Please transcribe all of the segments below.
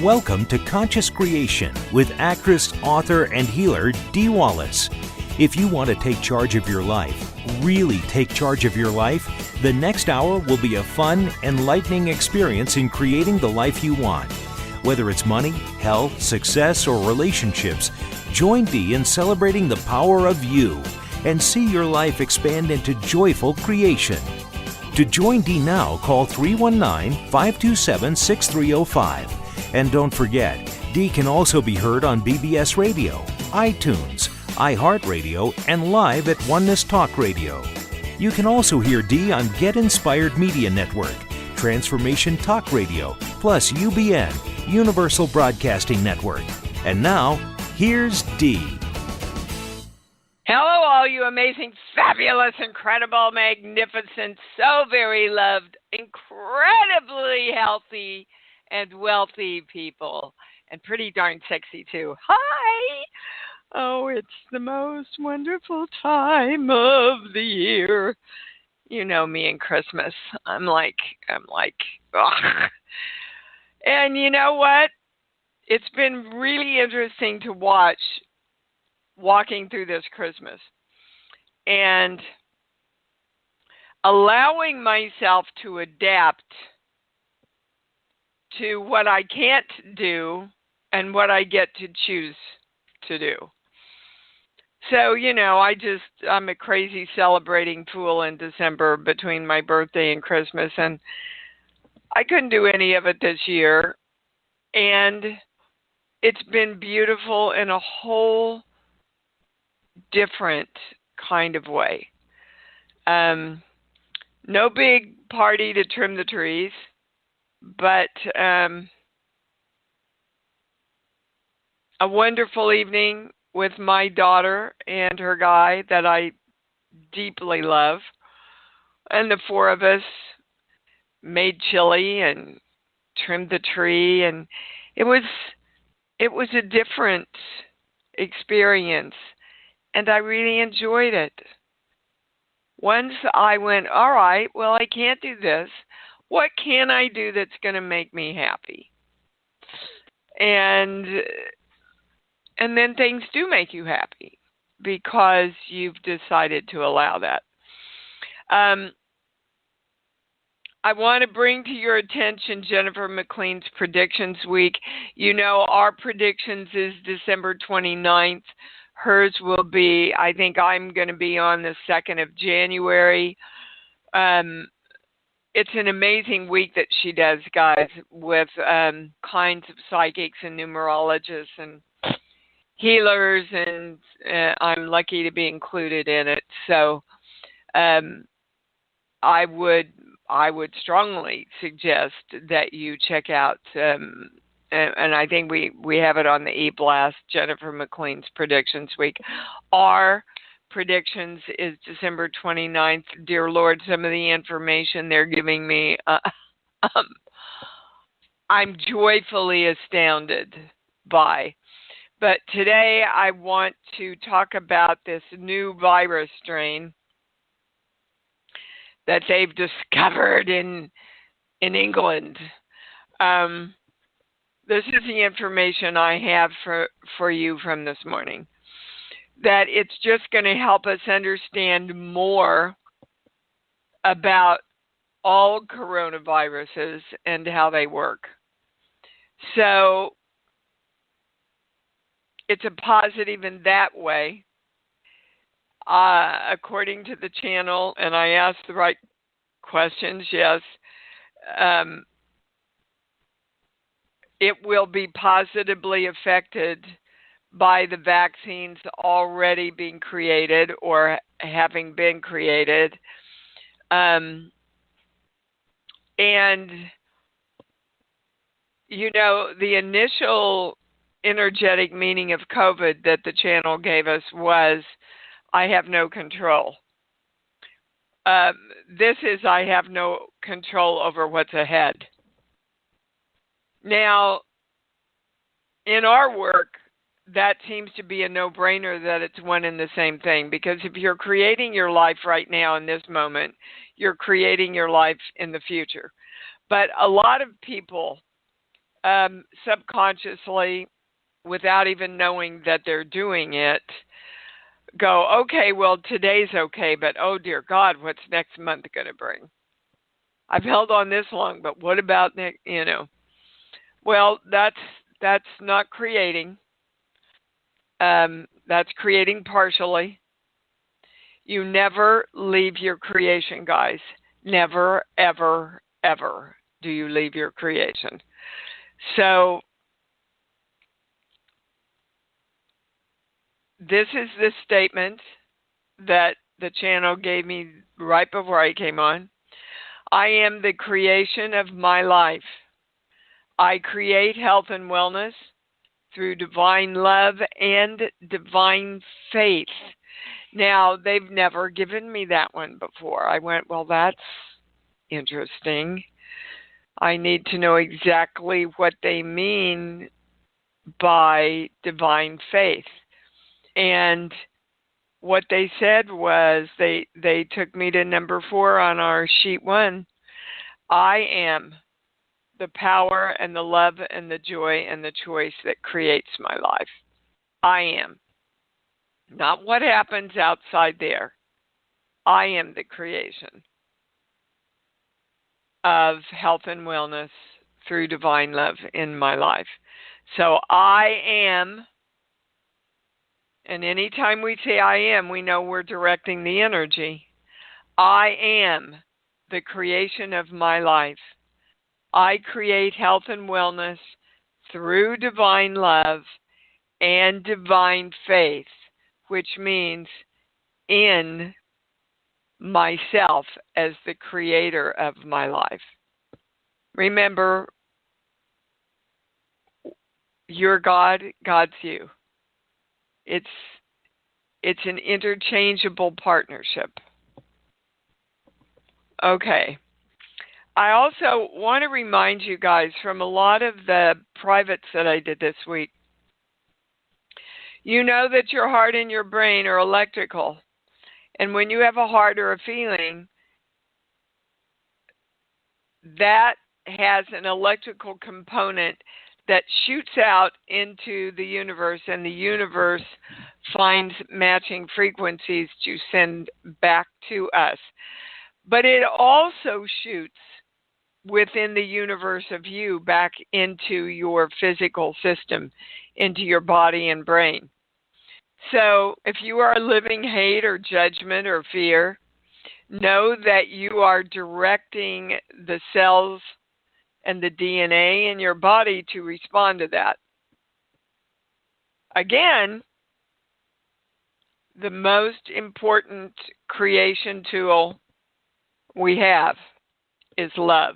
Welcome to Conscious Creation with actress, author, and healer Dee Wallace. If you want to take charge of your life, really take charge of your life, the next hour will be a fun, enlightening experience in creating the life you want. Whether it's money, health, success, or relationships, join Dee in celebrating the power of you and see your life expand into joyful creation. To join Dee now, call 319-527-6305. And don't forget, Dee can also be heard on BBS Radio, iTunes, iHeartRadio, and live at Oneness Talk Radio. You can also hear Dee on Get Inspired Media Network, Transformation Talk Radio, plus UBN, Universal Broadcasting Network. And now, here's Dee. Hello, all you amazing, fabulous, incredible, magnificent, so very loved, incredibly healthy and wealthy people, and pretty darn sexy too. Hi! Oh, it's the most wonderful time of the year. You know me and Christmas. I'm like, ugh. And you know what? It's been really interesting to watch walking through this Christmas and allowing myself to adapt to what I can't do and what I get to choose to do. So, you know, I'm a crazy celebrating fool in December between my birthday and Christmas, and I couldn't do any of it this year. And it's been beautiful in a whole different kind of way. No big party to trim the trees, but a wonderful evening with my daughter and her guy that I deeply love. And the four of us made chili and trimmed the tree, and it was a different experience, and I really enjoyed it. Once I went, all right, well, I can't do this. What can I do that's going to make me happy? And then things do make you happy because you've decided to allow that. I want to bring to your attention Jennifer McLean's Predictions Week. You know, our predictions is December 29th. Hers will be, I think I'm going to be on the 2nd of January. It's an amazing week that she does, guys, with kinds of psychics and numerologists and healers, and I'm lucky to be included in it. So I would strongly suggest that you check out, and I think we have it on the e-blast, Jennifer McLean's Predictions Week. Our predictions is December 29th. Dear Lord, some of the information they're giving me, I'm joyfully astounded by. But today I want to talk about this new virus strain that they've discovered in England. This is the information I have for you from this morning, that it's just going to help us understand more about all coronaviruses and how they work. So it's a positive in that way. According to the channel, and I asked the right questions, yes, it will be positively affected by the vaccines already being created or having been created. And, you know, the initial energetic meaning of COVID that the channel gave us was, I have no control. This is, I have no control over what's ahead. Now, in our work, that seems to be a no-brainer that it's one and the same thing, because if you're creating your life right now in this moment, you're creating your life in the future. But a lot of people subconsciously, without even knowing that they're doing it, go, okay, well, today's okay, but oh dear God, what's next month going to bring? I've held on this long, but what about next, Well, that's not creating. That's creating partially. You never leave your creation, guys. Never, ever, ever do you leave your creation. So this is the statement that the channel gave me right before I came on. I am the creation of my life. I create health and wellness through divine love and divine faith. Now, they've never given me that one before. I went, well, that's interesting. I need to know exactly what they mean by divine faith. And what they said was, they took me to number 4 on our sheet 1. I am the power and the love and the joy and the choice that creates my life. I am. Not what happens outside there. I am the creation of health and wellness through divine love in my life. So I am, and anytime we say I am, we know we're directing the energy. I am the creation of my life. I create health and wellness through divine love and divine faith, which means in myself as the creator of my life. Remember, you're God, God's you. It's an interchangeable partnership. Okay. I also want to remind you guys from a lot of the privates that I did this week, you know that your heart and your brain are electrical. And when you have a heart or a feeling, that has an electrical component that shoots out into the universe, and the universe finds matching frequencies to send back to us. But it also shoots within the universe of you back into your physical system, into your body and brain. So if you are living hate or judgment or fear, know that you are directing the cells and the DNA in your body to respond to that. Again, the most important creation tool we have is love.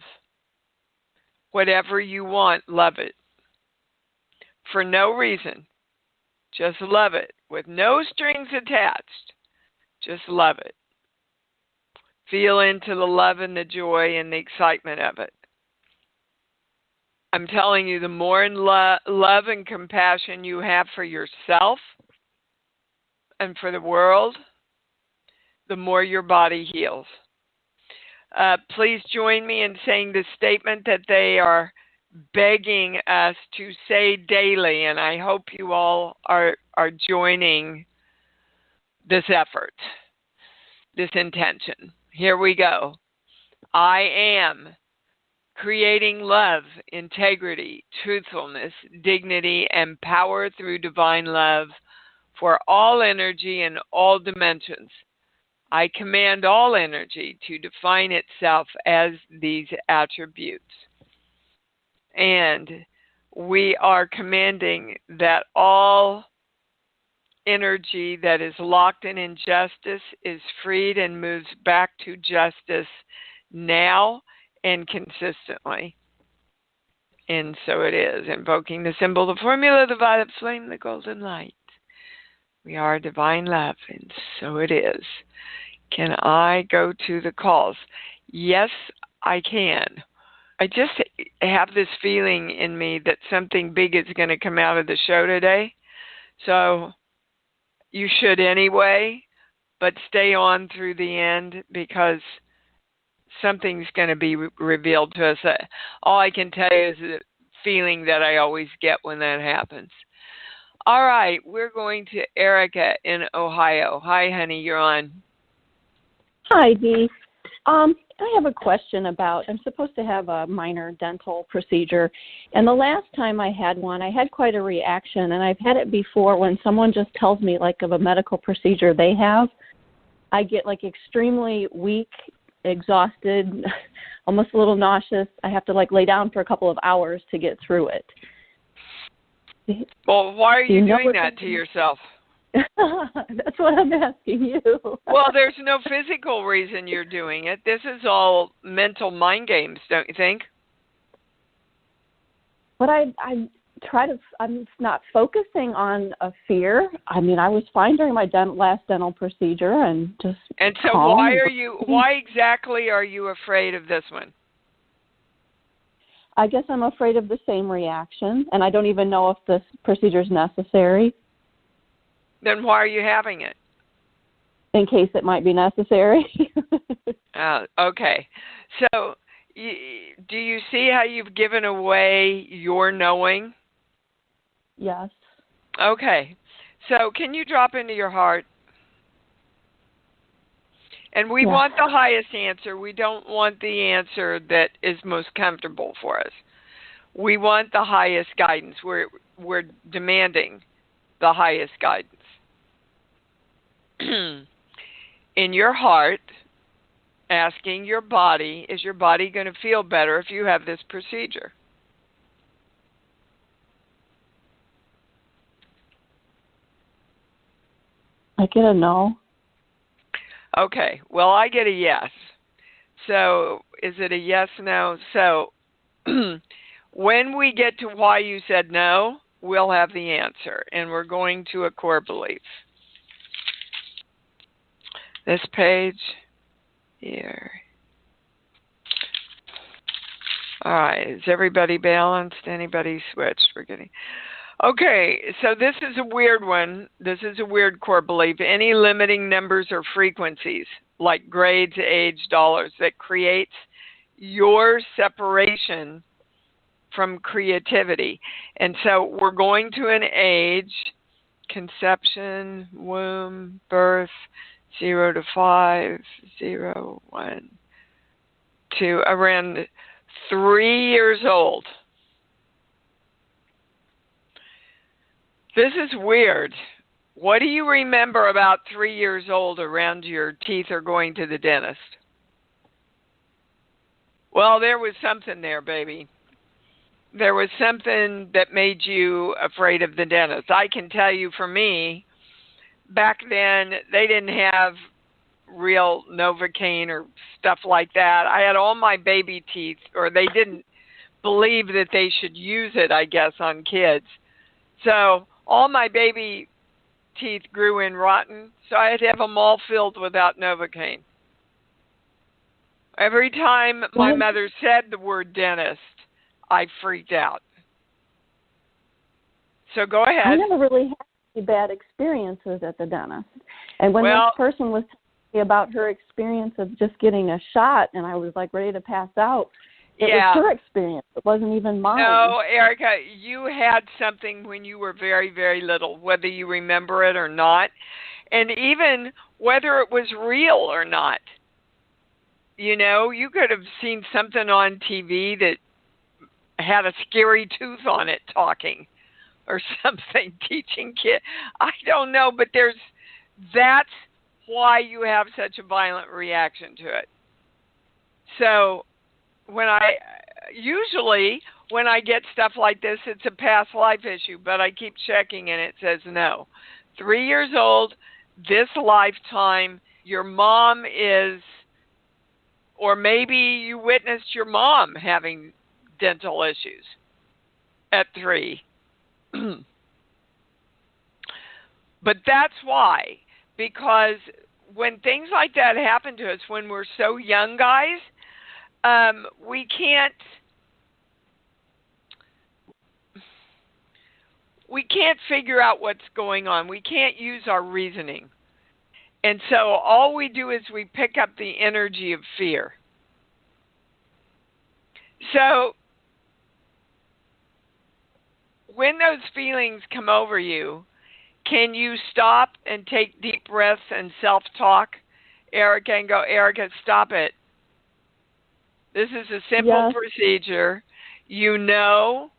Whatever you want, love it. For no reason. Just love it. With no strings attached. Just love it. Feel into the love and the joy and the excitement of it. I'm telling you, the more love and compassion you have for yourself and for the world, the more your body heals. Please join me in saying the statement that they are begging us to say daily, and I hope you all are joining this effort, this intention. Here we go. I am creating love, integrity, truthfulness, dignity, and power through divine love for all energy and all dimensions. I command all energy to define itself as these attributes. And we are commanding that all energy that is locked in injustice is freed and moves back to justice now and consistently. And so it is. Invoking the symbol, the formula, the violet flame, the golden light. We are divine love, and so it is. Can I go to the calls? Yes, I can. I just have this feeling in me that something big is going to come out of the show today. So you should anyway, but stay on through the end because something's going to be revealed to us. All I can tell you is that feeling that I always get when that happens. All right, we're going to Erica in Ohio. Hi, honey, you're on. Hi, Dee. I have a question about, I'm supposed to have a minor dental procedure, and the last time I had one, I had quite a reaction, and I've had it before when someone just tells me, like, of a medical procedure they have. I get, like, extremely weak, exhausted, almost a little nauseous. I have to, like, lay down for a couple of hours to get through it. Well, why are you doing that to yourself? That's what I'm asking you. Well, there's no physical reason you're doing it. This is all mental mind games, don't you think? But I'm not focusing on a fear. I mean, I was fine during my last dental procedure and just. And so why exactly are you afraid of this one? I guess I'm afraid of the same reaction, and I don't even know if this procedure is necessary. Then why are you having it? In case it might be necessary. Okay. So do you see how you've given away your knowing? Yes. Okay. So can you drop into your heart? And we want the highest answer. We don't want the answer that is most comfortable for us. We want the highest guidance. We're demanding the highest guidance. In your heart, asking your body, is your body going to feel better if you have this procedure? I get a no. Okay, well, I get a yes. So is it a yes, no? So when we get to why you said no, we'll have the answer, and we're going to a core belief. This page here. All right, is everybody balanced? Anybody switched? We're getting... Okay, so this is a weird one. This is a weird core belief. Any limiting numbers or frequencies, like grades, age, dollars, that creates your separation from creativity. And so we're going to an age, conception, womb, birth, 0 to 5, 0, 1, 2, around 3 years old. This is weird. What do you remember about 3 years old around your teeth or going to the dentist? Well, there was something there, baby. There was something that made you afraid of the dentist. I can tell you for me, back then, they didn't have real Novocaine or stuff like that. I had all my baby teeth, or they didn't believe that they should use it, I guess, on kids. So all my baby teeth grew in rotten, so I had to have them all filled without Novocaine. Every time my mother said the word dentist, I freaked out. So go ahead. I never really had any bad experiences at the dentist. And when this person was telling me about her experience of just getting a shot and I was like ready to pass out, it was her experience. It wasn't even mine. No, Erica, you had something when you were very, very little, whether you remember it or not, and even whether it was real or not. You know, you could have seen something on TV that had a scary tooth on it talking or something, teaching kids. I don't know, but that's why you have such a violent reaction to it. So when I get stuff like this, it's a past life issue, but I keep checking and it says no. 3 years old, this lifetime, your mom is, or maybe you witnessed your mom having dental issues at 3. But that's why, because when things like that happen to us when we're so young, guys, we can't figure out what's going on. We can't use our reasoning. And so all we do is we pick up the energy of fear. So when those feelings come over you, can you stop and take deep breaths and self-talk, Erica, and go, Erica, stop it. This is a simple procedure. You know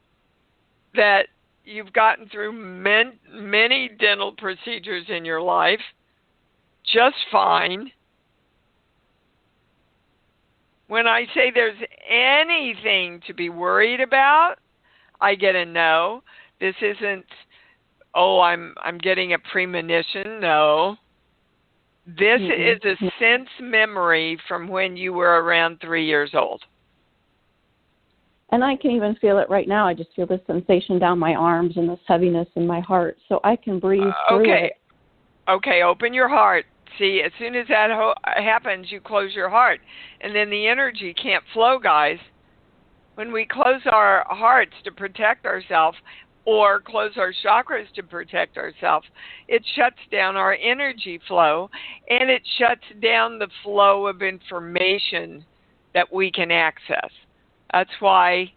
that you've gotten through many dental procedures in your life just fine. When I say there's anything to be worried about, I get a no. This isn't, oh, I'm getting a premonition. No. This is a sense memory from when you were around 3 years old. And I can even feel it right now. I just feel this sensation down my arms and this heaviness in my heart. So I can breathe through it. Okay, open your heart. See, as soon as that happens, you close your heart. And then the energy can't flow, guys. When we close our hearts to protect ourselves or close our chakras to protect ourselves, it shuts down our energy flow, and it shuts down the flow of information that we can access. That's why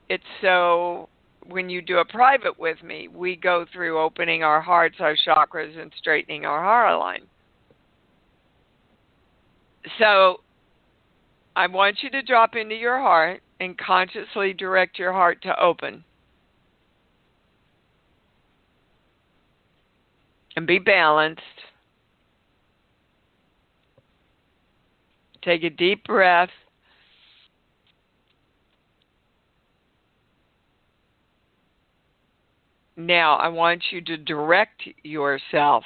it's so, when you do a private with me, we go through opening our hearts, our chakras, and straightening our heart line. So I want you to drop into your heart and consciously direct your heart to open. And be balanced. Take a deep breath. Now, I want you to direct yourself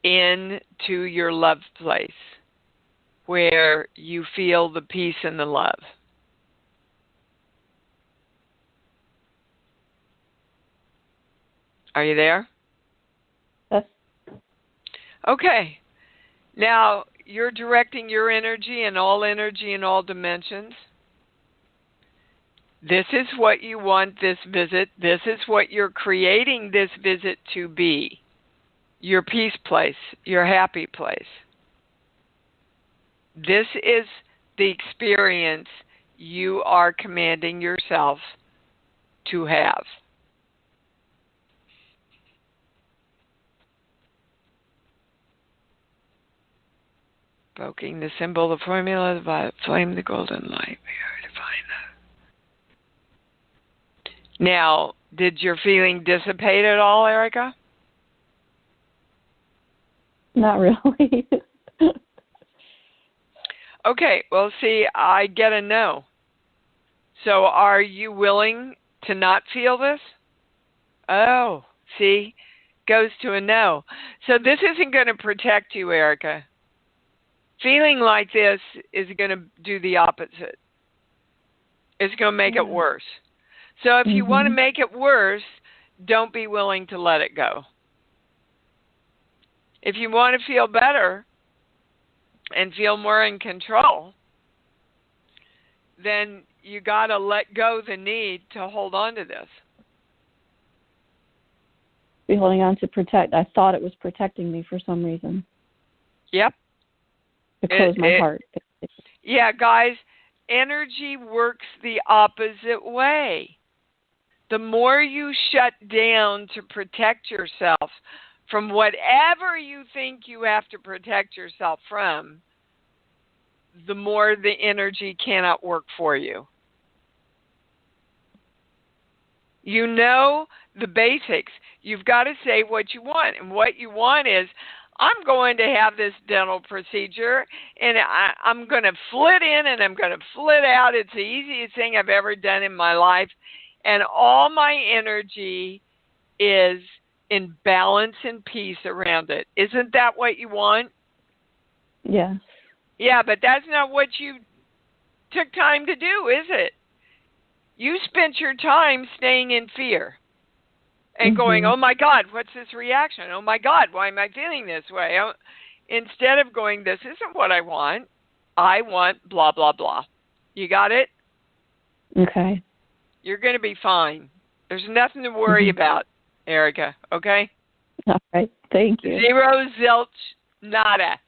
into your love place where you feel the peace and the love. Are you there? Yes. Okay. Now, you're directing your energy in all dimensions. This is what you want this visit. This is what you're creating this visit to be. Your peace place, your happy place. This is the experience you are commanding yourself to have. Invoking the symbol, the formula, the violet flame, the golden light. We are divine love. Now, did your feeling dissipate at all, Erica? Not really. Okay, well, see, I get a no. So are you willing to not feel this? Oh, see, goes to a no. So this isn't going to protect you, Erica. Feeling like this is going to do the opposite. It's going to make it worse. So if you want to make it worse, don't be willing to let it go. If you want to feel better and feel more in control, then you got to let go the need to hold on to this. Be holding on to protect. I thought it was protecting me for some reason. Yep. To close my heart. Yeah, guys, energy works the opposite way. The more you shut down to protect yourself from whatever you think you have to protect yourself from, the more the energy cannot work for you. You know the basics. You've got to say what you want. And what you want is, I'm going to have this dental procedure, and I'm going to flit in and I'm going to flit out. It's the easiest thing I've ever done in my life. And all my energy is in balance and peace around it. Isn't that what you want? Yes. Yeah, but that's not what you took time to do, is it? You spent your time staying in fear and going, oh my God, what's this reaction? Oh my God, why am I feeling this way? Instead of going, this isn't what I want blah, blah, blah. You got it? Okay. You're going to be fine. There's nothing to worry about, Erica, okay? All right. Thank you. Zero, zilch, nada.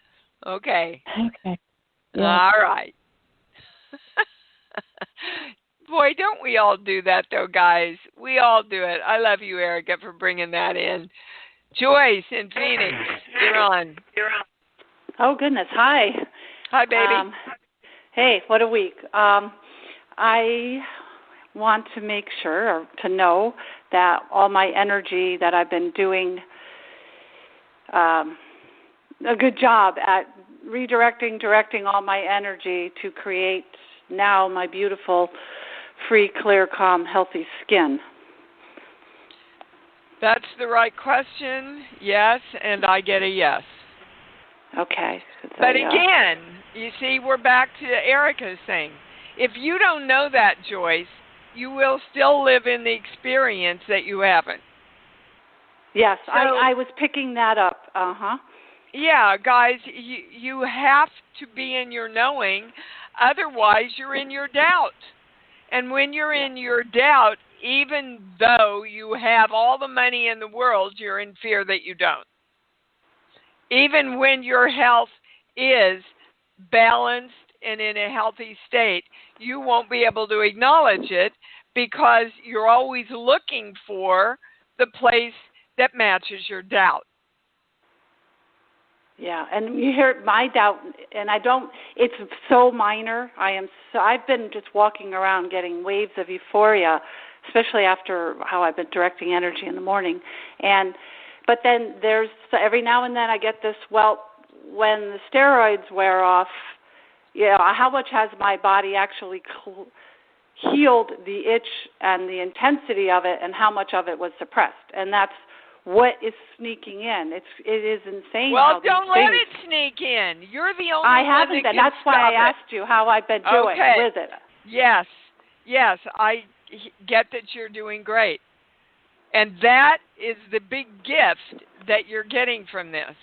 Okay. Okay. Yeah. All right. Boy, don't we all do that, though, guys? We all do it. I love you, Erica, for bringing that in. Joyce in Phoenix, you're on. Oh, goodness. Hi. Hi, baby. Hey, what a week. I want to make sure or to know that all my energy that I've been doing a good job at directing all my energy to create now my beautiful, free, clear, calm, healthy skin. That's the right question, yes, and I get a yes. Okay. But again, you see, we're back to Erica's thing. If you don't know that, Joyce, you will still live in the experience that you haven't. Yes, So, I was picking that up. Yeah, guys, you have to be in your knowing, otherwise you're in your doubt. And when you're in your doubt, even though you have all the money in the world, you're in fear that you don't. Even when your health is balanced and in a healthy state, you won't be able to acknowledge it because you're always looking for the place that matches your doubt. Yeah, and you hear my doubt, and it's so minor. I've been just walking around getting waves of euphoria, especially after how I've been directing energy in the morning. But then there's, every now and then I get this, well, when the steroids wear off, how much has my body actually healed the itch and the intensity of it, and how much of it was suppressed? And that's what is sneaking in. It is insane. Well, don't let it sneak in. You're the only I one haven't that been. That's why I asked you how I've been doing with it. Yes, I get that you're doing great. And that is the big gift that you're getting from this,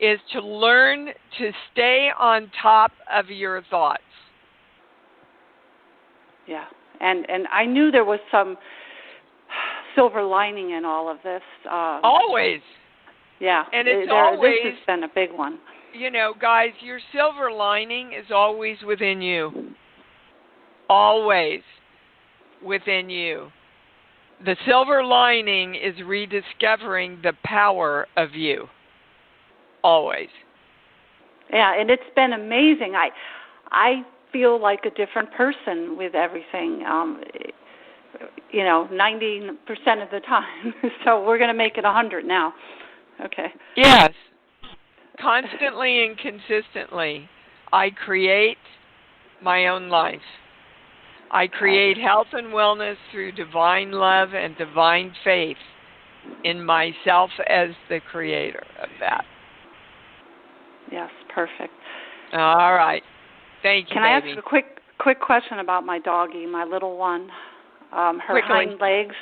is to learn to stay on top of your thoughts. Yeah, and I knew there was some silver lining in all of this. Always. Yeah, and it's always, this has been a big one. Guys, your silver lining is always within you. Always within you. The silver lining is rediscovering the power of you. Always. Yeah, and it's been amazing. I feel like a different person with everything. 90% of the time. So we're going to make it 100 now. Okay. Yes. Constantly and consistently, I create my own life. I create health and wellness through divine love and divine faith in myself as the creator of that. Yes, perfect. All right. Thank you, Can I ask a quick question about my doggie, my little one? Her hind legs.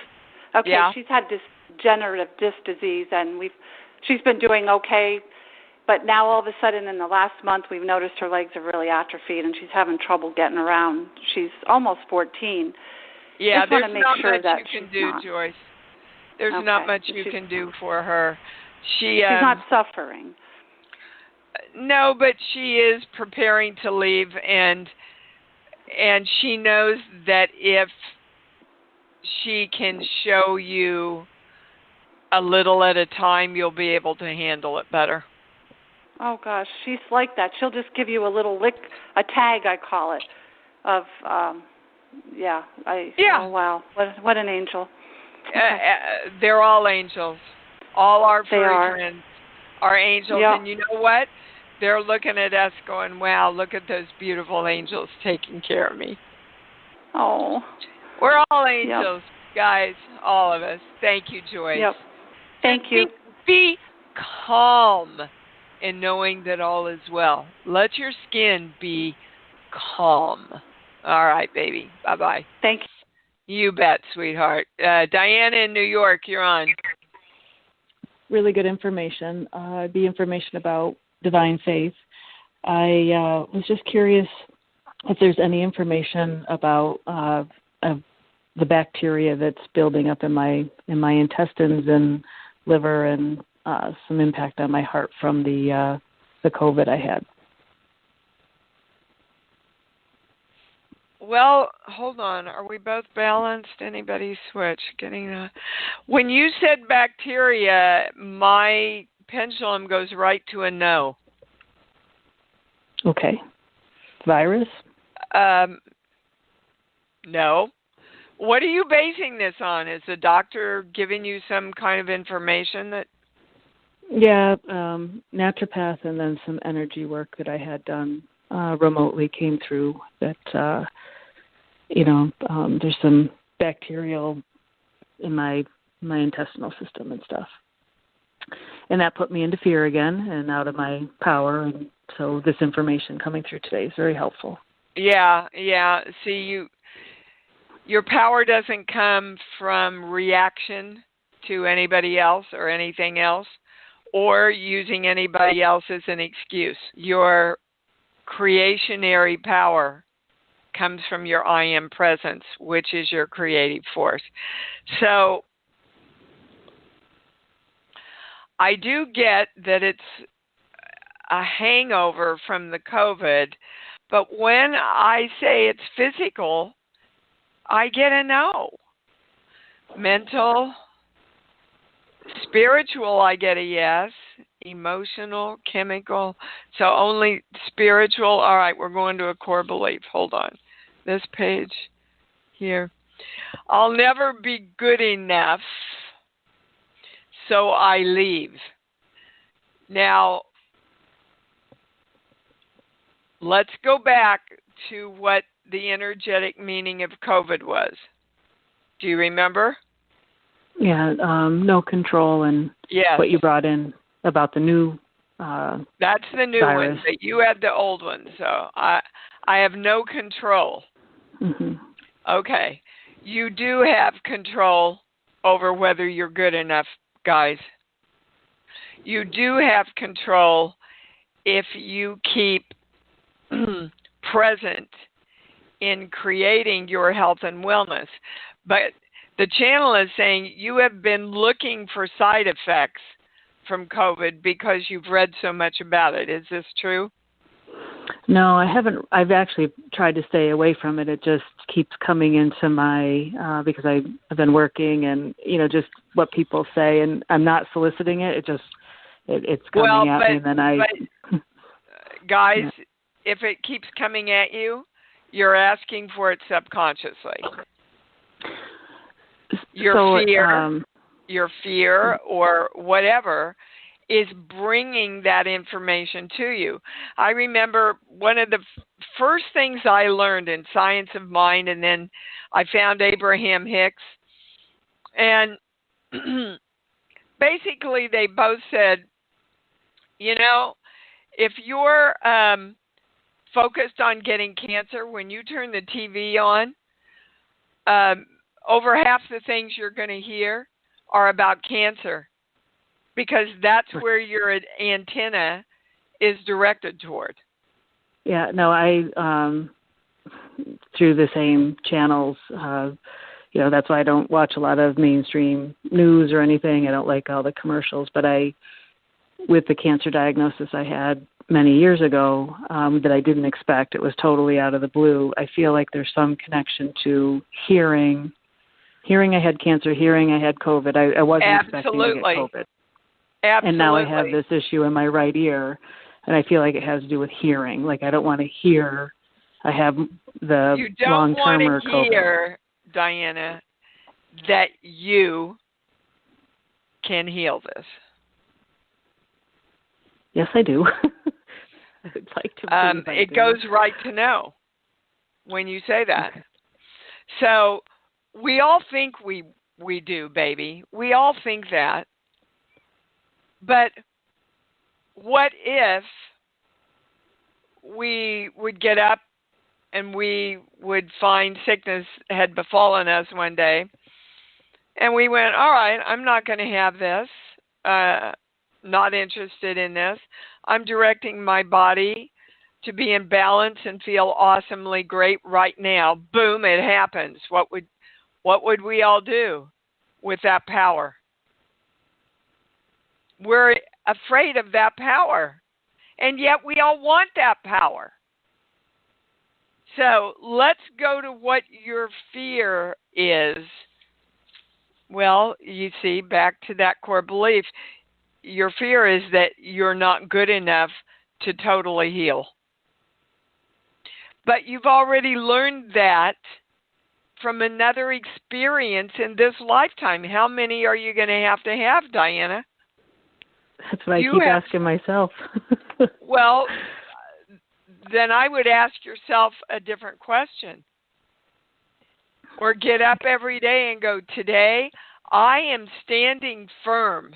Okay, yeah. She's had degenerative disc disease, and she's been doing okay. But now all of a sudden in the last month we've noticed her legs have really atrophied and she's having trouble getting around. She's almost 14. Yeah, Just there's want to make not sure much that you can do, not. Joyce. There's not much you can do for her. She's not suffering. No, but she is preparing to leave, and she knows that if she can show you a little at a time, you'll be able to handle it better. Oh, gosh, she's like that. She'll just give you a little lick, a tag, I call it, of, Yeah. Oh, wow. What an angel. They're all angels. All our furry friends are angels. Yep. And you know what? They're looking at us going, wow, look at those beautiful angels taking care of me. Oh. We're all angels, guys, all of us. Thank you, Joyce. Yep. Thank you. Be calm in knowing that all is well. Let your skin be calm. All right, baby. Bye-bye. Thank you. You bet, sweetheart. Diana in New York, you're on. Really good information. The information about divine faith. I was just curious if there's any information about the bacteria that's building up in my intestines and liver, and some impact on my heart from the COVID I had. Well, hold on. Are we both balanced? Anybody switch? When you said bacteria, my pendulum goes right to a no. Okay. Virus? No. What are you basing this on? Is the doctor giving you some kind of information that... Yeah, naturopath and then some energy work that I had done remotely came through that, there's some bacterial in my intestinal system and stuff. And that put me into fear again and out of my power. And so this information coming through today is very helpful. Yeah. See, your power doesn't come from reaction to anybody else or anything else, or using anybody else as an excuse. Your creationary power comes from your I am presence, which is your creative force. So I do get that it's a hangover from the COVID, but when I say it's physical, I get a no. Mental, spiritual, I get a yes. Emotional, chemical. So only spiritual. All right, we're going to a core belief. Hold on. This page here. I'll never be good enough, so I leave. Now, let's go back to what the energetic meaning of COVID was. Do you remember? Yeah, no control, and yes. What you brought in about the new that's the new virus. one, but you had the old one, so I have no control. Mm-hmm. Okay. You do have control over whether you're good enough, guys. You do have control if you keep present in creating your health and wellness. But the channel is saying you have been looking for side effects from COVID because you've read so much about it. Is this true? No, I haven't. I've actually tried to stay away from it. It just keeps coming into my, because I've been working and, just what people say, and I'm not soliciting it. It's coming at me, and then guys, yeah. If it keeps coming at you, you're asking for it subconsciously. Your fear or whatever is bringing that information to you. I remember one of the first things I learned in Science of Mind, and then I found Abraham Hicks, and basically they both said, if you're focused on getting cancer, when you turn the TV on, over half the things you're going to hear are about cancer, because that's where your antenna is directed toward. Yeah, no, I, through the same channels, that's why I don't watch a lot of mainstream news or anything. I don't like all the commercials, but with the cancer diagnosis I had many years ago that I didn't expect, it was totally out of the blue. I feel like there's some connection to hearing I had cancer, hearing I had COVID. I wasn't expecting to get COVID. Absolutely. And now I have this issue in my right ear, and I feel like it has to do with hearing. Like I don't want to hear I have the long-term or COVID. You don't want to hear, Diana, that you can heal this. Yes, I do. I would like to. It goes right to know when you say that. Okay. So we all think we do, baby. We all think that. But what if we would get up and we would find sickness had befallen us one day, and we went, all right, I'm not going to have this. Not interested in this. I'm directing my body to be in balance and feel awesomely great right now. Boom, it happens. What would we all do with that power? We're afraid of that power, and yet we all want that power. So let's go to what your fear is. Well, you see, back to that core belief. Your fear is that you're not good enough to totally heal. But you've already learned that from another experience in this lifetime. How many are you going to have, Diana? That's what I keep asking myself. Well, then I would ask yourself a different question. Or get up every day and go, today I am standing firm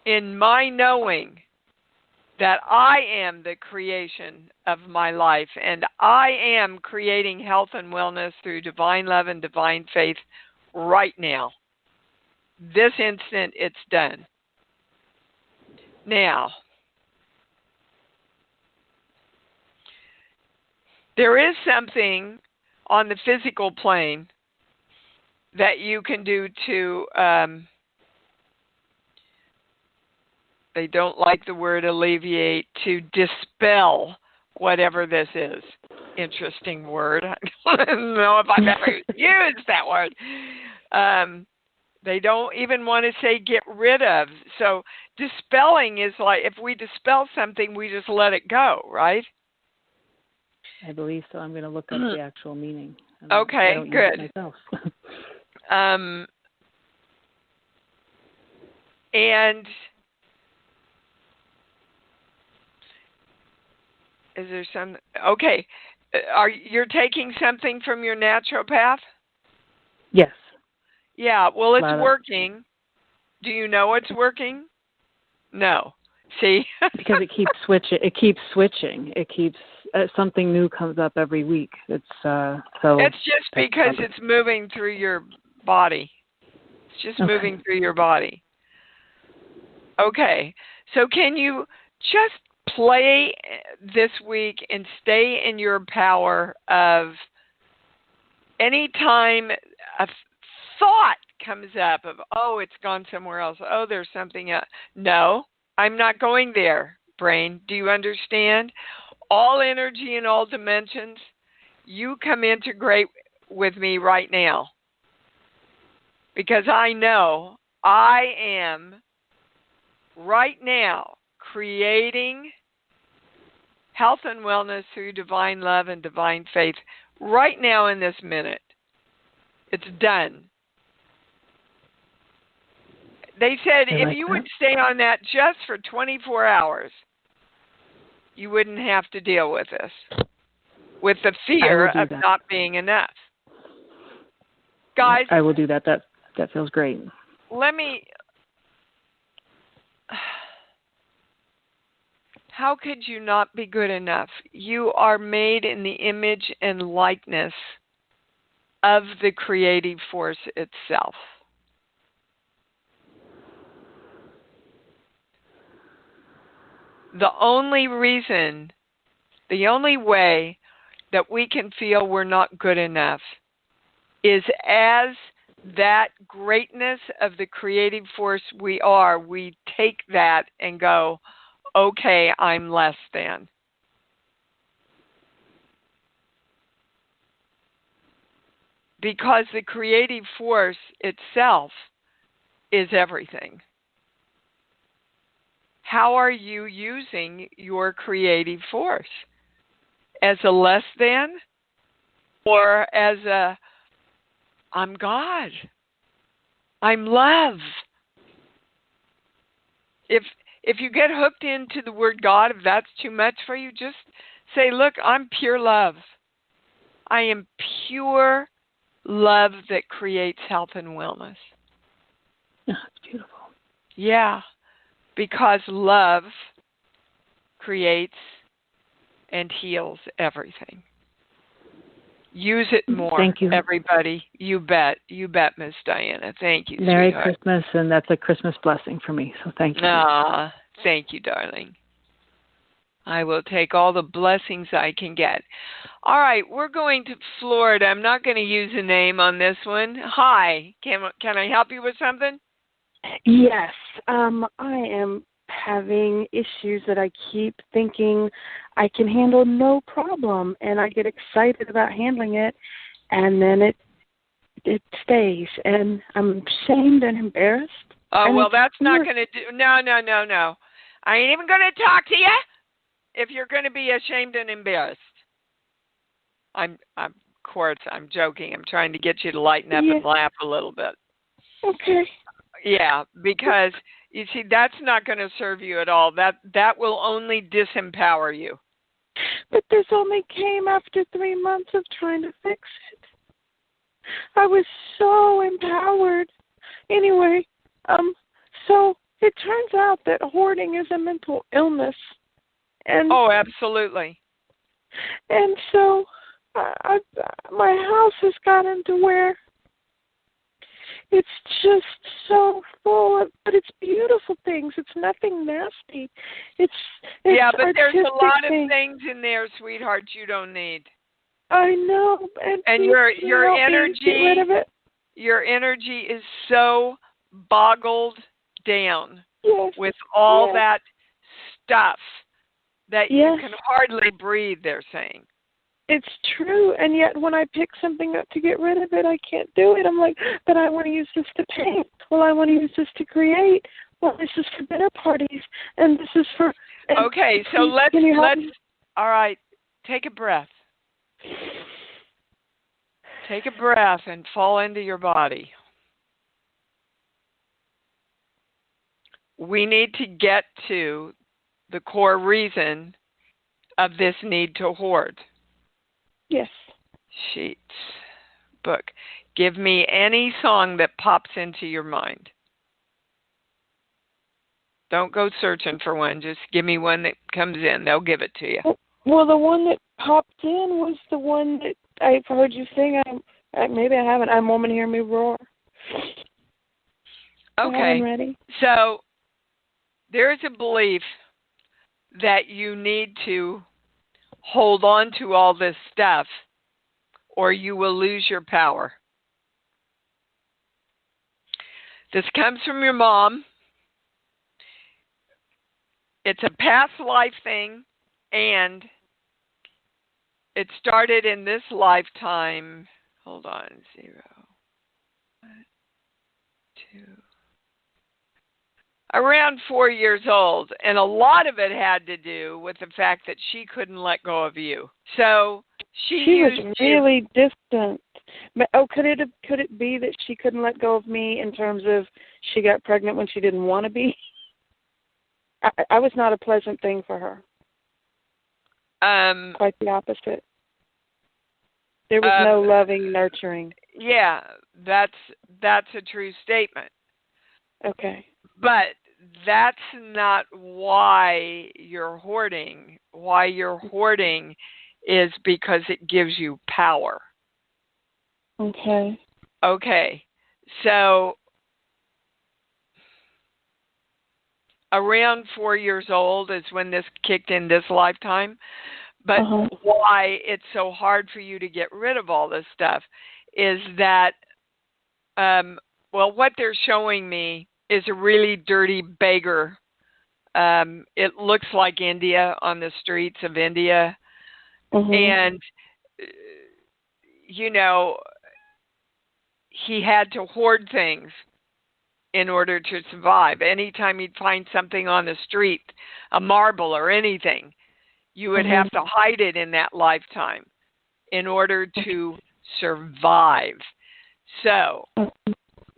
in my knowing that I am the creation of my life, and I am creating health and wellness through divine love and divine faith right now. This instant, it's done. Now, there is something on the physical plane that you can do to, they don't like the word alleviate, to dispel whatever this is. Interesting word. I don't know if I've ever used that word. They don't even want to say get rid of. So dispelling is like, if we dispel something, we just let it go, right? I believe so. I'm going to look up the actual meaning. Okay, good. Myself. And is there some? Okay, you're taking something from your naturopath? Yes. Yeah. Well, it's working. Do you know it's working? No. See? Because it keeps switching. It keeps something new comes up every week. It's so. It's just because it's moving through your body. It's just moving through your body. Okay. So can you just play this week and stay in your power of any time a thought comes up of, oh, it's gone somewhere else. Oh, there's something else. No, I'm not going there, brain. Do you understand? All energy in all dimensions, you come integrate with me right now. Because I know I am right now creating health and wellness through divine love and divine faith right now in this minute. It's done. They said if you would stay on that just for 24 hours, you wouldn't have to deal with this, with the fear of not being enough. Guys, I will do that. That feels great. How could you not be good enough? You are made in the image and likeness of the creative force itself. The only way that we can feel we're not good enough is as that greatness of the creative force we take that and go, okay, I'm less than. Because the creative force itself is everything. How are you using your creative force? As a less than? Or as a, I'm God. I'm love. If you get hooked into the word God, if that's too much for you, just say, look, I'm pure love. I am pure love that creates health and wellness. Yeah, it's beautiful. Yeah, because love creates and heals everything. Use it more. Thank you, everybody. You bet, Miss Diana. Thank you. Merry sweetheart. Christmas, and that's a Christmas blessing for me. So thank you. Thank you, darling. I will take all the blessings I can get. All right, we're going to Florida. I'm not going to use a name on this one. Hi, can I help you with something? Yes, I am having issues that I keep thinking I can handle no problem, and I get excited about handling it, and then it stays, and I'm ashamed and embarrassed. Oh, and well, that's not going to do. No. I ain't even going to talk to you if you're going to be ashamed and embarrassed. Of course, I'm joking. I'm trying to get you to lighten up and laugh a little bit. Okay. Yeah, because you see, that's not going to serve you at all. That will only disempower you. But this only came after 3 months of trying to fix it. I was so empowered. Anyway, so it turns out that hoarding is a mental illness. And oh, absolutely. And so my house has gotten to where it's just so full of, but it's beautiful things. It's nothing nasty. It's yeah, but there's a lot of things in there, sweetheart, you don't need. I know, and your energy, get rid of it. Your energy is so boggled down with all that stuff that you can hardly breathe. They're saying. It's true, and yet when I pick something up to get rid of it, I can't do it. I'm like, but I want to use this to paint. Well, I want to use this to create. Well, this is for dinner parties, and this is for. Okay, so let's. All right, take a breath. Take a breath and fall into your body. We need to get to the core reason of this need to hoard. Yes. Sheets. Book. Give me any song that pops into your mind. Don't go searching for one. Just give me one that comes in. They'll give it to you. Well, the one that popped in was the one that I've heard you sing. Maybe I haven't. I'm Woman Hear Me Roar. Okay. I'm ready. So there is a belief that you need to hold on to all this stuff or you will lose your power. This comes from your mom. It's a past life thing, and it started in this lifetime. Hold on, 0, 1, 2. Around 4 years old, and a lot of it had to do with the fact that she couldn't let go of you. So she was really distant. Could it be that she couldn't let go of me in terms of she got pregnant when she didn't want to be? I was not a pleasant thing for her. Quite the opposite. There was no loving, nurturing. Yeah, that's a true statement. Okay. But that's not why you're hoarding. Why you're hoarding is because it gives you power. Okay. Okay. So around 4 years old is when this kicked in this lifetime. But why it's so hard for you to get rid of all this stuff is that, what they're showing me is a really dirty beggar. It looks like India, on the streets of India. And, he had to hoard things in order to survive. Anytime he'd find something on the street, a marble or anything, you would have to hide it in that lifetime in order to survive. So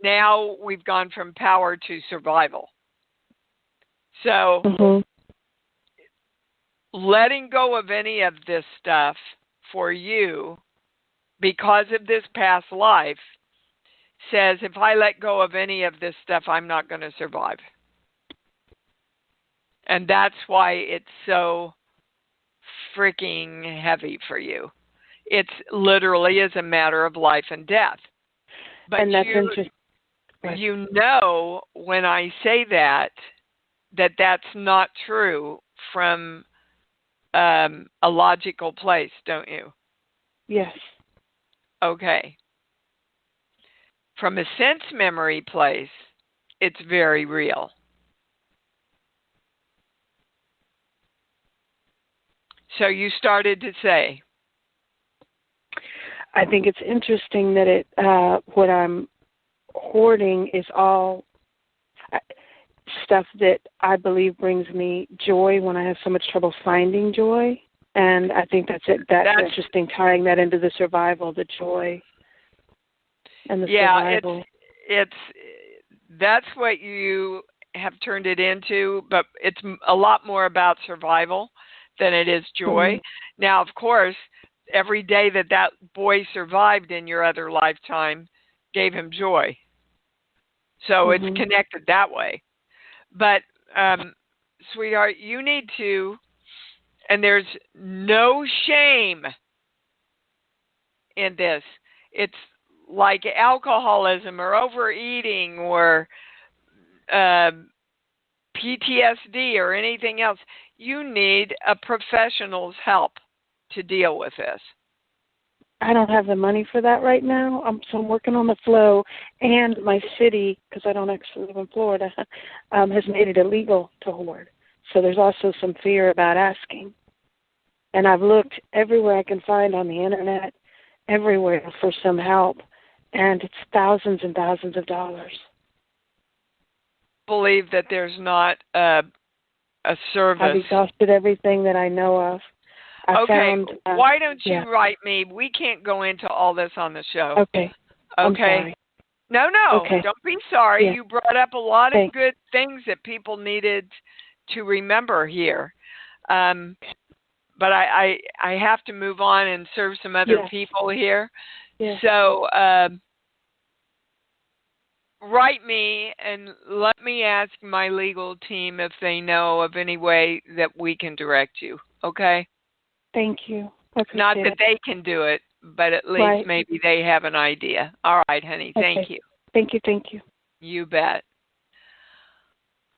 now we've gone from power to survival. So letting go of any of this stuff for you, because of this past life, says if I let go of any of this stuff, I'm not going to survive. And that's why it's so freaking heavy for you. It's literally is a matter of life and death. But and that's interesting. You know, when I say that's not true from a logical place, don't you? Yes. Okay. From a sense memory place, it's very real. So you started to say. I think it's interesting that what I'm hoarding is all stuff that I believe brings me joy when I have so much trouble finding joy. And I think that's interesting, tying that into the survival, the joy and the survival. That's what you have turned it into, but it's a lot more about survival than it is joy. Mm-hmm. Now, of course, every day that boy survived in your other lifetime gave him joy. So it's connected that way. But, sweetheart, you need to, and there's no shame in this. It's like alcoholism or overeating or PTSD or anything else. You need a professional's help to deal with this. I don't have the money for that right now, so I'm working on the flow. And my city, because I don't actually live in Florida, has made it illegal to hoard. So there's also some fear about asking. And I've looked everywhere I can find on the Internet, everywhere for some help, and it's thousands and thousands of dollars. I believe that there's not a service. I've exhausted everything that I know of. Why don't you write me? We can't go into all this on the show. Okay. I'm sorry. No. Okay. Don't be sorry. Yeah. You brought up a lot of good things that people needed to remember here. But I have to move on and serve some other people here. Yes. So write me and let me ask my legal team if they know of any way that we can direct you. Okay? Thank you. Not that they can do it, but at least maybe they have an idea. All right, honey. Thank you. Thank you. You bet.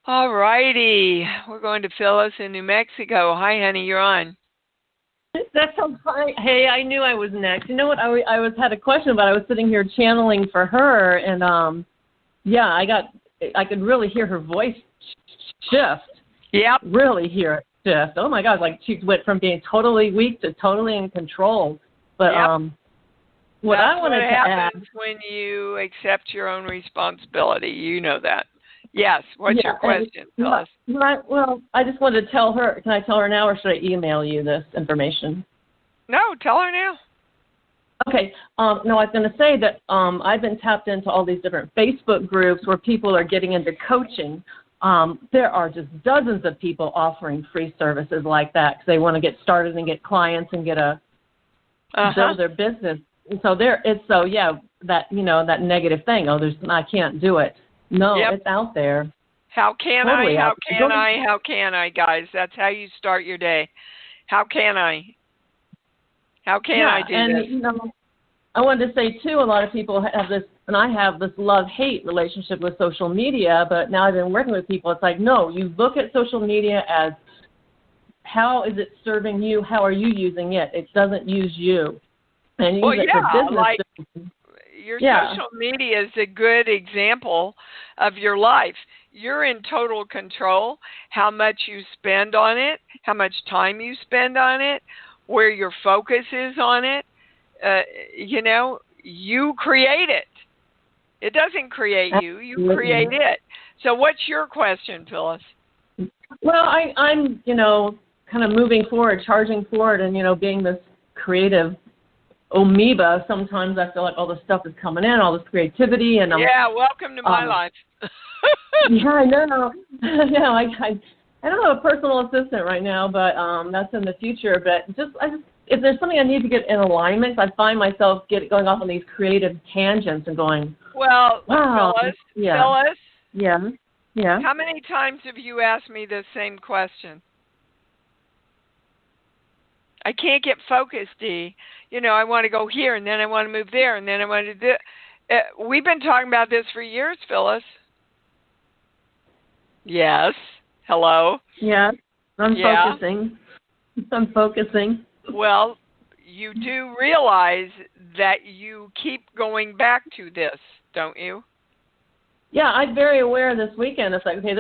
All righty. We're going to Phyllis in New Mexico. Hi, honey. You're on. That sounds fine. Hey, I knew I was next. You know what? I had a question, but I was sitting here channeling for her, and I could really hear her voice shift. Yep. Really hear it shift. Oh my God! Like she went from being totally weak to totally in control. But what I wanted to add, when you accept your own responsibility, you know that. Yes. What's your question, Phyllis? Well, I just wanted to tell her. Can I tell her now, or should I email you this information? No, tell her now. Okay. No, I was going to say that I've been tapped into all these different Facebook groups where people are getting into coaching. There are just dozens of people offering free services like that because they want to get started and get clients and get build their business. And so that negative thing. Oh, I can't do it. No, it's out there. How can I, guys? That's how you start your day. How can I? How can I do this? You know, I wanted to say, too, a lot of people have this, and I have this love-hate relationship with social media, but now I've been working with people. It's like, no, you look at social media as how is it serving you? How are you using it? It doesn't use you. And use it for business. Your social media is a good example of your life. You're in total control, how much you spend on it, how much time you spend on it, where your focus is on it. You create it. It doesn't create you. You create it. So what's your question, Phyllis? Well, I'm kind of moving forward, charging forward, and, being this creative amoeba, sometimes I feel like all this stuff is coming in, all this creativity, and welcome to my life. Yeah, I know. I don't have a personal assistant right now, but that's in the future. But if there's something I need to get in alignment, I find myself going off on these creative tangents and going, wow, Phyllis, how many times have you asked me the same question? I can't get focused, Dee. I want to go here, and then I want to move there, and then I want to do it. We've been talking about this for years, Phyllis. Yes. Hello? Yeah. I'm focusing. Well, you do realize that you keep going back to this, don't you? Yeah, I'm very aware this weekend. It's like, okay,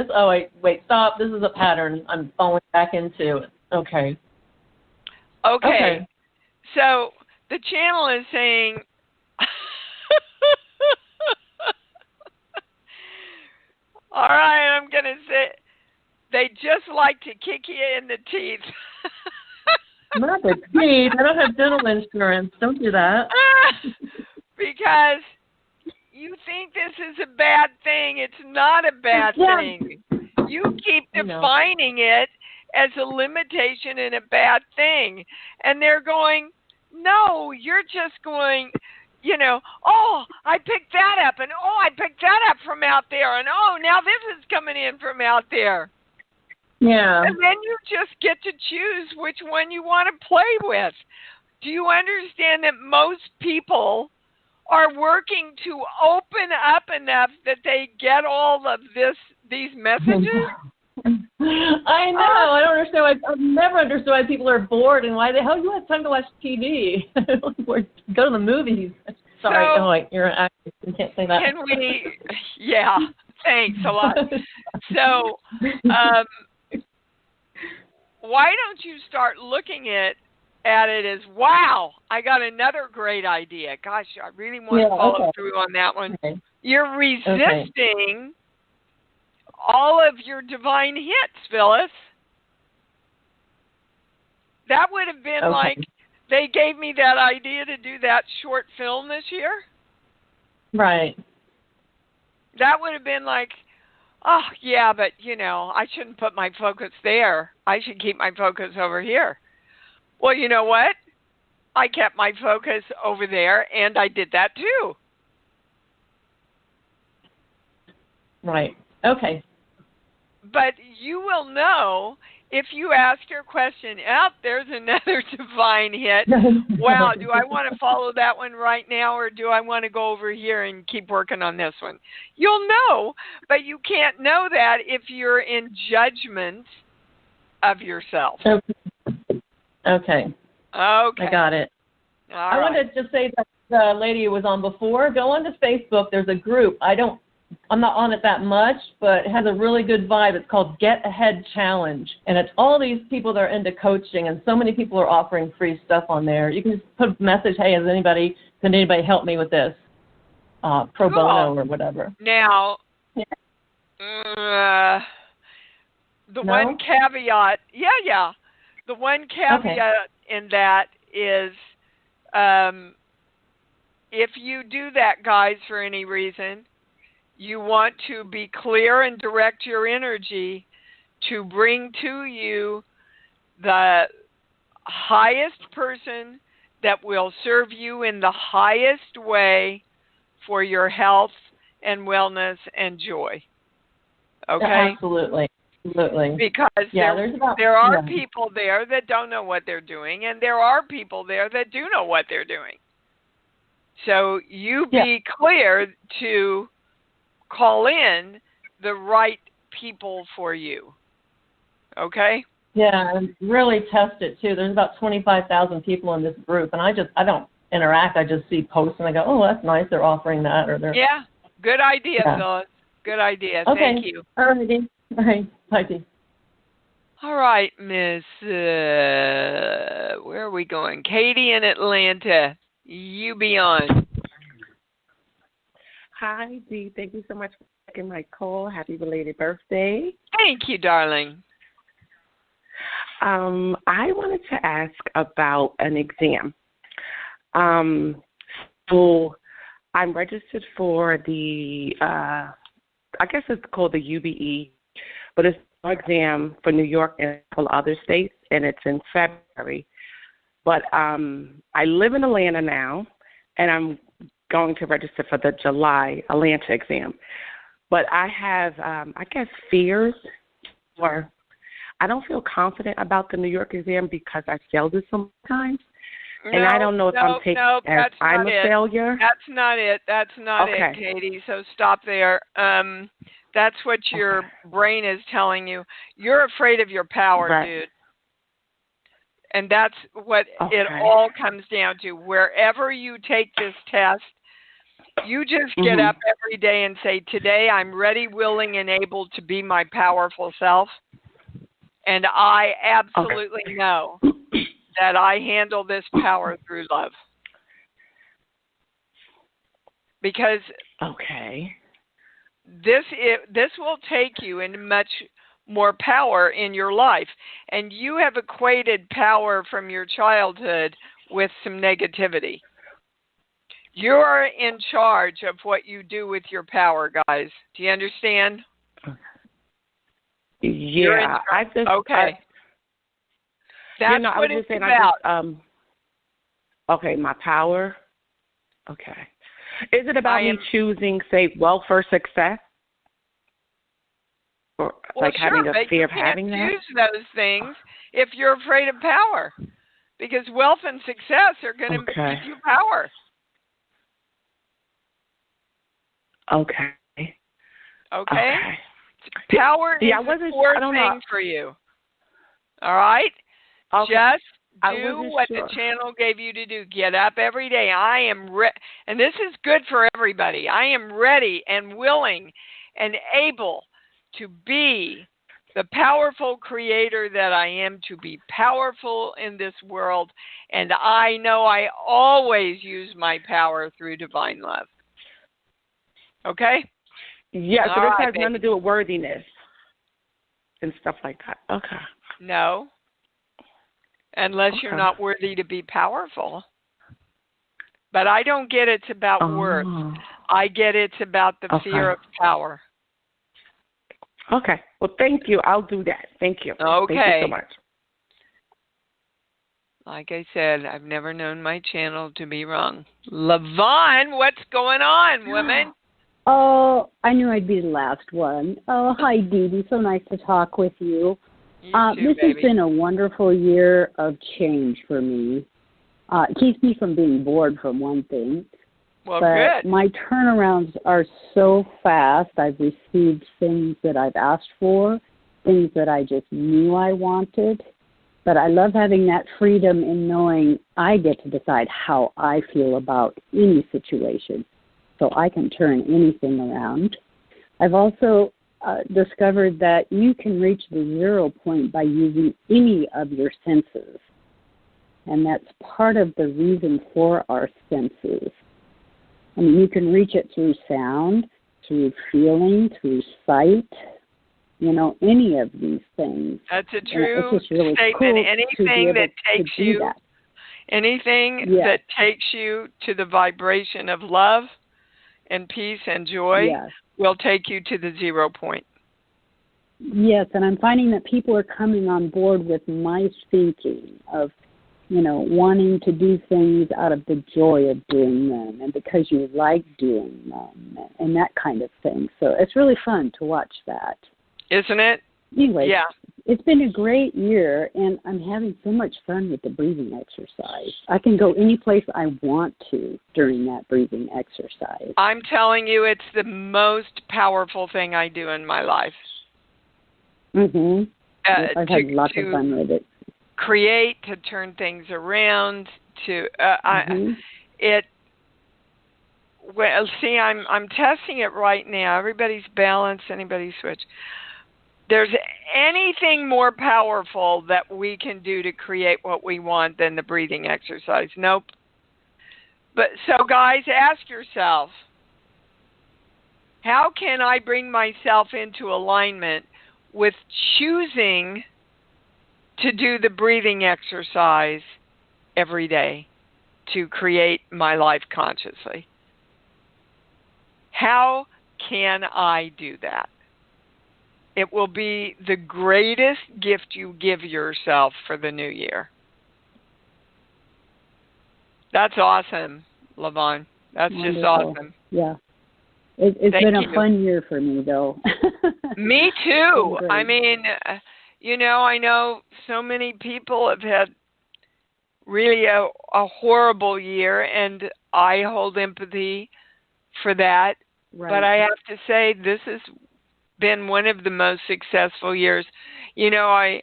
wait, stop. This is a pattern I'm falling back into. Okay. Okay. So the channel is saying, all right, I'm going to say, they just like to kick you in the teeth. Not the teeth. I don't have dental insurance. Don't do that. Because you think this is a bad thing. It's not a bad thing. You keep defining it as a limitation and a bad thing. And they're going, no, you're just going, oh, I picked that up, and oh, I picked that up from out there, and oh, now this is coming in from out there. Yeah. And then you just get to choose which one you want to play with. Do you understand that most people are working to open up enough that they get all of these messages? I know. I don't understand why. I've never understood why people are bored and why the hell you have time to watch TV or go to the movies. Sorry, you're an actress. You can't say that. Can we? Yeah. Thanks a lot. So, why don't you start looking at it as, wow, I got another great idea. Gosh, I really want to follow through on that one. Okay. You're resisting all of your divine hits, Phyllis. That would have been like, they gave me that idea to do that short film this year. Right. That would have been like, oh, yeah, but, I shouldn't put my focus there. I should keep my focus over here. Well, you know what? I kept my focus over there, and I did that too. Right. Okay. But you will know if you ask your question, there's another divine hit. Wow, do I want to follow that one right now, or do I want to go over here and keep working on this one? You'll know, but you can't know that if you're in judgment of yourself. Okay. I got it. I wanted to just say that the lady who was on before, go onto Facebook. There's a group. I'm not on it that much, but it has a really good vibe. It's called Get Ahead Challenge. And it's all these people that are into coaching, and so many people are offering free stuff on there. You can just put a message, hey, can anybody help me with this? Pro bono or whatever. Now, the one caveat, the one caveat in that is if you do that, guys, for any reason, you want to be clear and direct your energy to bring to you the highest person that will serve you in the highest way for your health and wellness and joy. Okay? Absolutely. Because there are people there that don't know what they're doing, and there are people there that do know what they're doing. So you be clear to call in the right people for you. Okay? Yeah, and really test it too. There's about 25,000 people in this group, and I don't interact. I just see posts and I go, oh, that's nice. They're offering that, or they're good idea, Phyllis. Good idea. Okay. Thank you. All right. Bye, Dee. All right, Miss. Where are we going? Katie in Atlanta. You be on. Hi, Dee. Thank you so much for taking my call. Happy belated birthday. Thank you, darling. I wanted to ask about an exam. So I'm registered for the, I guess it's called the UBE, but it's an exam for New York and a couple other states, and it's in February. But I live in Atlanta now, and I'm going to register for the July Atlanta exam. But I have, I guess, fears, or I don't feel confident about the New York exam because I failed it so many times. And I don't know if I'm taking as I'm a failure. That's not it. That's not it, Katie. So stop there. That's what your brain is telling you. You're afraid of your power, dude. And that's what it all comes down to. Wherever you take this test, you just get up every day and say, today I'm ready, willing, and able to be my powerful self. And I absolutely know that I handle this power through love. Because this will take you into much more power in your life. And you have equated power from your childhood with some negativity. You're in charge of what you do with your power, guys. Do you understand? Yeah, That's I what I was it's just saying, about. Okay, my power. Okay. Is it about me choosing, say, wealth or success? Or having a fear of having that? You can't use those things if you're afraid of power. Because wealth and success are going to give you power. Okay. Power is the core thing for you. All right? Okay. Just do what the channel gave you to do. Get up every day. I am and this is good for everybody. I am ready and willing and able to be the powerful creator that I am, to be powerful in this world. And I know I always use my power through divine love. Okay? Yeah, so this has nothing to do with worthiness and stuff like that. Okay. No. Unless you're not worthy to be powerful. But I don't get it's about worth. I get it's about the fear of power. Okay. Well, thank you. I'll do that. Thank you. Okay. Thank you so much. Like I said, I've never known my channel to be wrong. LaVon, what's going on, woman? Oh, I knew I'd be the last one. Oh, hi, Dee Dee. So nice to talk with you. This has been a wonderful year of change for me. It keeps me from being bored, for one thing. Well, but good. My turnarounds are so fast. I've received things that I've asked for, things that I just knew I wanted. But I love having that freedom in knowing I get to decide how I feel about any situation. So I can turn anything around. I've also discovered that you can reach the 0 point by using any of your senses. And that's part of the reason for our senses. I mean, you can reach it through sound, through feeling, through sight, any of these things. That's a true it's just really statement. cool Anything that takes you, that. anything that takes you to the vibration of love and peace and joy will take you to the 0 point. Yes, and I'm finding that people are coming on board with my thinking of, wanting to do things out of the joy of doing them and because you like doing them and that kind of thing. So it's really fun to watch that. Isn't it? Anyway, it's been a great year, and I'm having so much fun with the breathing exercise. I can go any place I want to during that breathing exercise. I'm telling you, it's the most powerful thing I do in my life. Mm-hmm. I've had lots of fun with it. Create, to turn things around, to I'm testing it right now. Everybody's balanced, anybody's switch. There's anything more powerful that we can do to create what we want than the breathing exercise? Nope. But so guys, ask yourself, how can I bring myself into alignment with choosing to do the breathing exercise every day to create my life consciously? How can I do that? It will be the greatest gift you give yourself for the new year. That's awesome, LaVon. That's wonderful. Just awesome. Yeah. It's been a fun year for me, though. Me too. I mean, I know so many people have had really a horrible year, and I hold empathy for that. Right. But I have to say, this has been one of the most successful years. I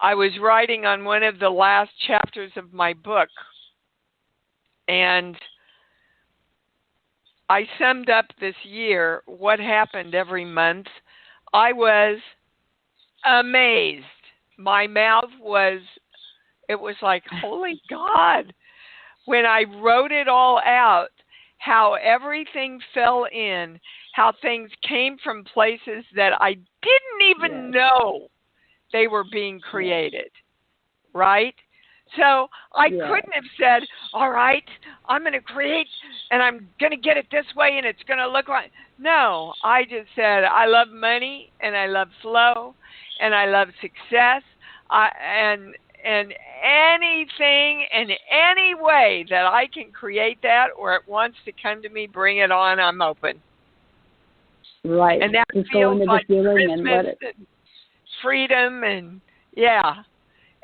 was writing on one of the last chapters of my book, and I summed up this year, what happened every month. I was amazed. My mouth was It was like, holy God, when I wrote it all out, how everything fell in, how things came from places that I didn't even know they were being created, right? So I couldn't have said, all right, I'm going to create and I'm going to get it this way and it's going to look like. No, I just said, I love money and I love flow and I love success. And anything and any way that I can create that or it wants to come to me, bring it on, I'm open. Right. And that just feels like Christmas and let it. Freedom and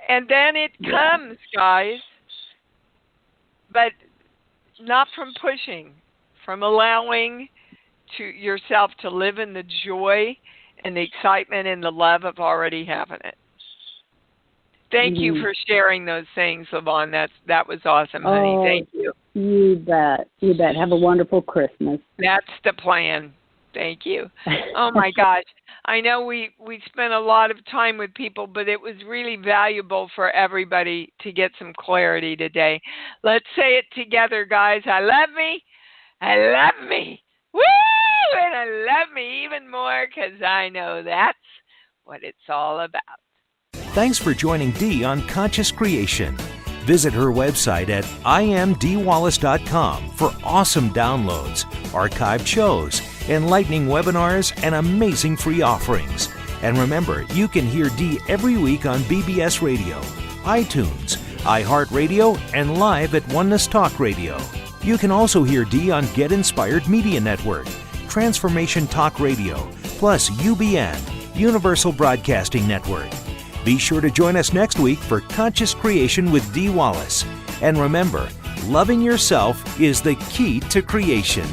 and then it comes, guys, but not from pushing, from allowing to yourself to live in the joy and the excitement and the love of already having it. Thank you for sharing those things, Levon. That was awesome, honey. Thank you. You bet. You bet. Have a wonderful Christmas. That's the plan. Thank you. Oh, my gosh. I know we spent a lot of time with people, but it was really valuable for everybody to get some clarity today. Let's say it together, guys. I love me. I love me. Woo! And I love me even more because I know that's what it's all about. Thanks for joining Dee on Conscious Creation. Visit her website at imdwallace.com for awesome downloads, archived shows, enlightening webinars, and amazing free offerings. And remember, you can hear Dee every week on BBS Radio, iTunes, iHeartRadio, and live at Oneness Talk Radio. You can also hear Dee on Get Inspired Media Network, Transformation Talk Radio, plus UBN, Universal Broadcasting Network. Be sure to join us next week for Conscious Creation with Dee Wallace. And remember, loving yourself is the key to creation.